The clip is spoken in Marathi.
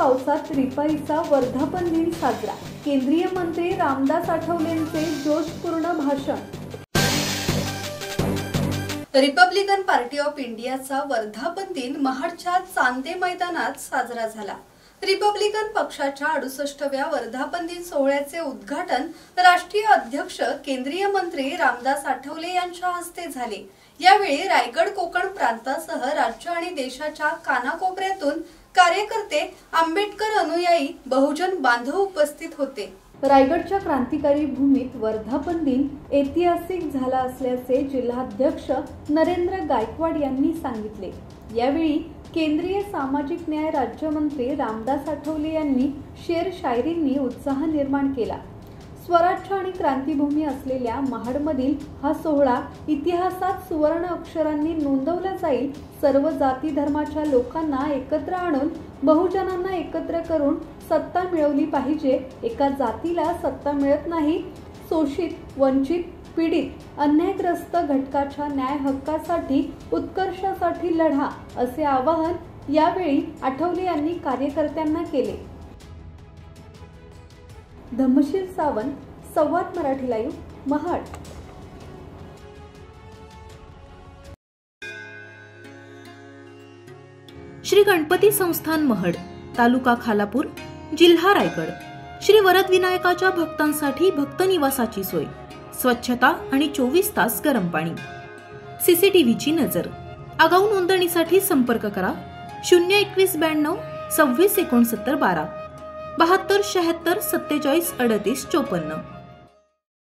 पावसात रिपाईचा वर्धापन दिन साजरा। केंद्रीय मंत्री रामदास आठवलेंचे जोशपूर्ण भाषण। रिपब्लिकन पार्टी ऑफ इंडियाचा वर्धापन दिन महाडच्या चांदे मैदानात साजरा झाला। रिपब्लिकन पक्षाच्या 68व्या वर्धापन दिन सोहळ्याचे उद्घाटन राष्ट्रीय अध्यक्ष केंद्रीय मंत्री रामदास आठवले यांच्या हस्ते झाले। यावेळी रायगड कोकण प्रांतासह राज्य आणि देशाच्या कानाकोपऱ्यातून कार्यकर्ते, आंबेडकर अनुयायी, बहुजन बांधव उपस्थित होते। रायगडच्या क्रांतिकारी भूमीत वर्धापन दिन ऐतिहासिक झाला असल्याचे जिल्हाध्यक्ष नरेंद्र गायकवाड यांनी सांगितले। यावेळी केंद्रीय सामाजिक न्याय राज्यमंत्री रामदास आठवले यांनी शेर शायरींनी उत्साह निर्माण केला। स्वराज्य आणि क्रांतिभूमी असलेल्या महाडमधील हा सोहळा इतिहासात सुवर्ण अक्षरांनी नोंदवला जाईल। सर्व जाती धर्माच्या लोकांना एकत्र आणून बहुजनांना एकत्र करून सत्ता मिळवली पाहिजे। एका जातीला सत्ता मिळत नाही। शोषित, वंचित, पीडित, अन्यायग्रस्त घटकाच्या न्याय हक्कासाठी, उत्कर्षासाठी लढा, असे आवाहन यावेळी आठवले यांनी कार्यकर्त्यांना केले। धम्मशील सावंत, संवाद मराठी लाईव्ह, महाड। श्री गणपती संस्थान महड, तालुका खालापूर, जिल्हा रायगड। श्री वरद विनायकाच्या भक्तांसाठी भक्त निवासाची सोय, स्वच्छता आणि 24 तास गरम पाणी, सीसीटीव्हीची नजर। आगाऊ नोंदणीसाठी संपर्क करा 02192 26 69 12 72 76 47 38 54।